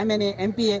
MNA, MPA,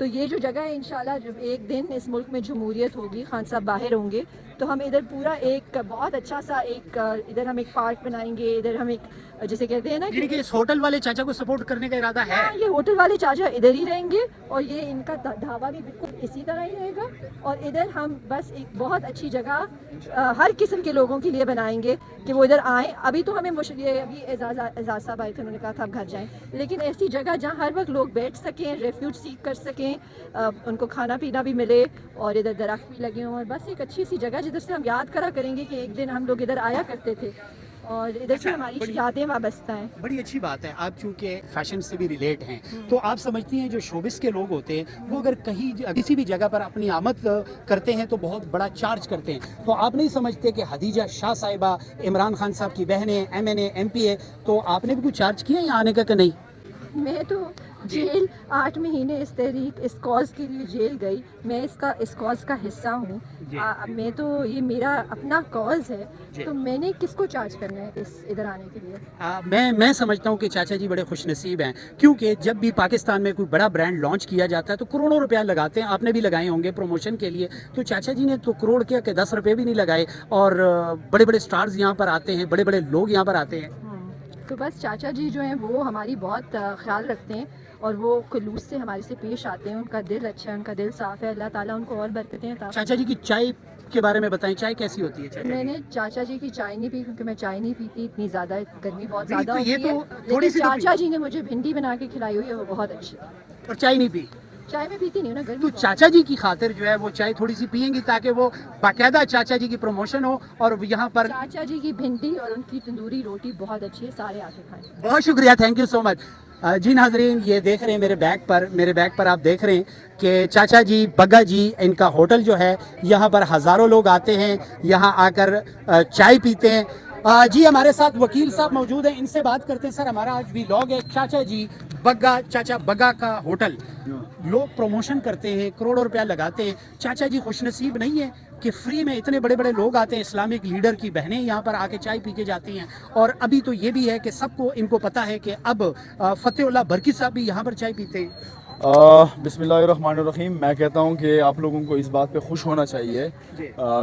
تو یہ جو جگہ ہے انشاءاللہ جب ایک دن اس ملک میں جمہوریت ہوگی، خان صاحب باہر ہوں گے، تو ہم ادھر پورا ایک بہت اچھا سا ایک ادھر ہم ایک پارک بنائیں گے، ادھر ہم ایک جسے کہتے ہیں نا یعنی کہ اس ہوٹل والے چاچا کو سپورٹ کرنے کا ارادہ ہے؟ یہ ہوٹل والے چاچا ادھر ہی رہیں گے اور یہ ان کا ڈھابا بھی بالکل اسی طرح ہی رہے گا، اور ادھر ہم بس ایک بہت اچھی جگہ ہر قسم کے لوگوں کے لیے بنائیں گے کہ وہ ادھر آئیں۔ ابھی تو ہمیں یہ ابھی اعزاز صاحب آئے تھے، انہوں نے کہا تھا آپ گھر جائیں، لیکن ایسی جگہ جہاں ہر وقت لوگ بیٹھ سکیں، ریفیوج سیکھ کر سکیں، ان کو کھانا پینا بھی ملے اور ادھر درخت بھی لگے ہوں، اور بس ایک اچھی سی جگہ جدھر سے ہم یاد کرا کریں گے کہ ایک دن ہم لوگ ادھر آیا کرتے تھے اور ادھر سے ہماری یادیں وابستہ ہیں۔ بڑی اچھی بات ہے، آپ چونکہ فیشن سے بھی ریلیٹ ہیں تو آپ سمجھتی ہیں جو شوبس کے لوگ ہوتے ہیں وہ اگر کہیں کسی بھی جگہ پر اپنی آمد کرتے ہیں تو بہت بڑا چارج کرتے ہیں، تو آپ نہیں سمجھتے کہ حدیجہ شاہ صاحبہ عمران خان صاحب کی بہنیں MNA MP ہے، تو آپ نے بھی کچھ چارج کیا یہاں آنے کا کہ نہیں؟ میں تو جیل 8 مہینے اس تحریک اس کاز کے لیے جیل گئی، میں اس کاز کا حصہ ہوں، میں تو یہ میرا اپنا کاز ہے، تو میں نے کس کو چارج کرنا ہے ادھر آنے کے لیے؟ میں سمجھتا ہوں کہ چاچا جی بڑے خوش نصیب ہیں، کیونکہ جب بھی پاکستان میں کوئی بڑا برانڈ لانچ کیا جاتا ہے تو کروڑوں روپیہ لگاتے ہیں، آپ نے بھی لگائے ہوں گے پروموشن کے لیے، تو چاچا جی نے تو کروڑ کیا کہ 10 روپے بھی نہیں لگائے، اور بڑے بڑے سٹارز یہاں پر آتے ہیں، بڑے بڑے لوگ یہاں پر آتے ہیں۔ تو بس چاچا جی جو ہیں وہ ہماری بہت خیال رکھتے ہیں اور وہ خلوص سے ہمارے سے پیش آتے ہیں، ان کا دل اچھا ہے، ان کا دل صاف ہے، اللہ تعالیٰ ان کو اور برکتیں عطا۔ چاچا جی کی چائے کے بارے میں بتائیں، چائے کیسی ہوتی ہے چاچا؟ میں نے چاچا جی کی چائے نہیں پی کیونکہ میں چائے نہیں پیتی، اتنی زیادہ گرمی بہت زیادہ تو یہ ہوتی ہے، تو تھوڑی لیکن سی تو چاچا جی نے مجھے بھنڈی بنا کے کھلائی ہوئی ہے، وہ بہت اچھی ہے۔ اور چائے نہیں پی؟ چائے میں پیتی نہیں ہوں نا، تو گرمی چاچا جی کی خاطر جو ہے وہ چائے تھوڑی سی پئیں گی تاکہ وہ باقاعدہ چاچا جی کی پروموشن ہو، اور یہاں پر چاچا جی کی بھنڈی اور ان کی تندوری روٹی بہت اچھی ہے، سارے آ کے کھائیں۔ بہت شکریہ، تھینک یو سو مچ۔ جی ناظرین، یہ دیکھ رہے ہیں میرے بیک پر آپ دیکھ رہے ہیں کہ چاچا جی بگا جی ان کا ہوٹل جو ہے، یہاں پر ہزاروں لوگ آتے ہیں، یہاں آ کر چائے پیتے ہیں۔ جی ہمارے ساتھ وکیل صاحب موجود ہیں، ان سے بات کرتے ہیں۔ سر ہمارا آج ولاگ ہے چاچا بگا کا ہوٹل، لوگ پروموشن کرتے ہیں، کروڑوں روپیہ لگاتے ہیں، چاچا جی خوش نصیب نہیں ہے کہ فری میں اتنے بڑے بڑے لوگ آتے ہیں، اسلامک لیڈر کی بہنیں یہاں پر آ کے چائے پی کے جاتی ہیں، اور ابھی تو یہ بھی ہے کہ سب کو ان کو پتہ ہے کہ اب فتح اللہ برکی صاحب بھی یہاں پر چائے پیتے ہیں۔ بسم اللہ الرحمن الرحیم۔ میں کہتا ہوں کہ آپ لوگوں کو اس بات پہ خوش ہونا چاہیے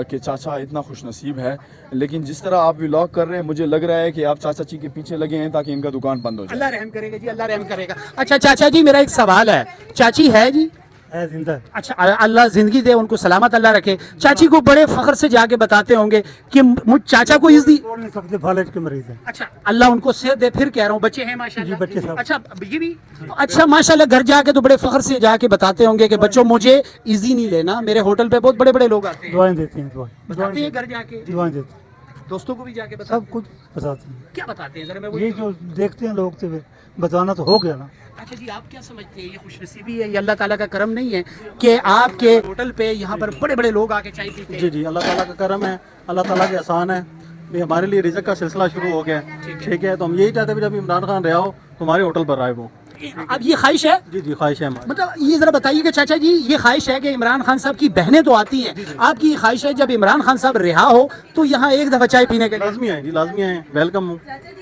کہ چاچا اتنا خوش نصیب ہے، لیکن جس طرح آپ ولاگ کر رہے ہیں مجھے لگ رہا ہے کہ آپ چاچا جی کے پیچھے لگے ہیں تاکہ ان کا دکان بند ہو جائے۔ اللہ رحم کرے گا جی، اللہ رحم کرے گا۔ اچھا چاچا جی، میرا ایک سوال ہے، چاچی ہے جی؟ ہے زندہ۔ اچھا، اللہ زندگی دے، ان کو سلامت اللہ رکھے۔ چاچی کو بڑے فخر سے جا کے بتاتے ہوں گے کہ مجھ چاچا کو اس دی، بول نہیں سکتے، فالج کے مریض ہیں۔ اچھا اللہ ان کو صحت دے، پھر کہہ رہا ہوں بچے ہیں ماشاءاللہ۔ جی بچے صاحب۔ اچھا یہ بھی اچھا ماشاءاللہ، گھر جا کے تو بڑے فخر سے جا کے بتاتے ہوں گے کہ بچوں مجھے ایزی نہیں لینا، میرے ہوٹل پہ بہت بڑے بڑے لوگ آتے ہیں، دعائیں دیتے ہیں، بتاتے ہیں گھر جا کے، دعائیں دیتے ہیں، دوستوں کو بھی جا کے بتاتے سب ہیں؟ کچھ بتاتے ہیں۔ کیا بتاتے ہیں ذرا میں وہ یہ جو دیکھتے ہیں لوگ تو بتانا تو ہو گیا نا۔ اچھا جی، آپ کیا سمجھتے ہیں یہ خوش نصیبی ہے، یہ اللہ تعالیٰ کا کرم نہیں ہے کہ آپ کے ہوٹل پہ یہاں پر بڑے بڑے لوگ آ کے چائے پیتے ہیں؟ جی جی، اللہ تعالیٰ کا کرم ہے، اللہ تعالیٰ کے احسان ہے، بھی ہمارے لیے رزق کا سلسلہ شروع ہو گیا ہے، ٹھیک ہے، تو ہم یہی چاہتے ہیں جب عمران خان رہا ہو تو ہمارے ہوٹل پر آئے وہ۔ اب یہ خواہش ہے، جی جی، خواہش ہے ہماری۔ مطلب یہ ذرا بتائیے کہ چاچا جی یہ خواہش ہے کہ عمران خان صاحب کی بہنیں تو آتی ہیں، آپ کی خواہش ہے جب عمران خان صاحب رہا ہو تو یہاں ایک دفعہ چائے پینے کے لیے؟ لازمی ہیں جی، لازمی ہیں، ویلکم ہوں،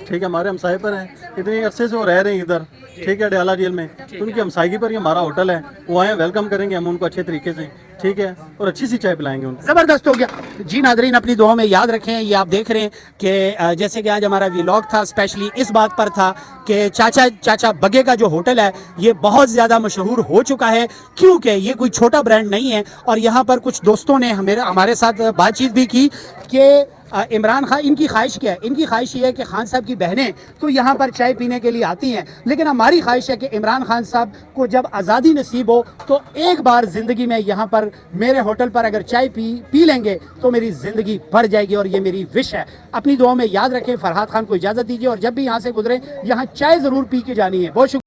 ٹھیک ہے، ہمارے ہمسائے پر ہیں، اتنے عرصے سے وہ رہ رہے ہیں ادھر، ٹھیک ہے، ڈیالہ جیل میں، تو ان کی ہمسائیگی پر یہ ہمارا ہوٹل ہے، وہ آئیں، ویلکم کریں گے ہم ان کو اچھے طریقے سے، ٹھیک ہے، اور اچھی سی چائے پلائیں گے ان کو۔ زبردست ہو گیا جی۔ ناظرین اپنی دعاؤں میں یاد رکھیں، یہ آپ دیکھ رہے ہیں کہ جیسے کہ آج ہمارا ولاگ تھا اسپیشلی اس بات پر تھا کہ چاچا بگے کا جو ہوٹل ہے یہ بہت زیادہ مشہور ہو چکا ہے، کیونکہ یہ کوئی چھوٹا برانڈ نہیں ہے، اور یہاں پر کچھ دوستوں نے ہمارے ساتھ بات چیت بھی کی کہ عمران خان، ان کی خواہش کیا ہے؟ ان کی خواہش یہ ہے کہ خان صاحب کی بہنیں تو یہاں پر چائے پینے کے لیے آتی ہیں، لیکن ہماری خواہش ہے کہ عمران خان صاحب کو جب آزادی نصیب ہو تو ایک بار زندگی میں یہاں پر میرے ہوٹل پر اگر چائے پی لیں گے تو میری زندگی بڑھ جائے گی، اور یہ میری وش ہے۔ اپنی دعاؤں میں یاد رکھیں۔ فرحات خان کو اجازت دیجیے، اور جب بھی یہاں سے گزریں یہاں چائے ضرور پی کے جانی ہے۔ بہت شکریہ۔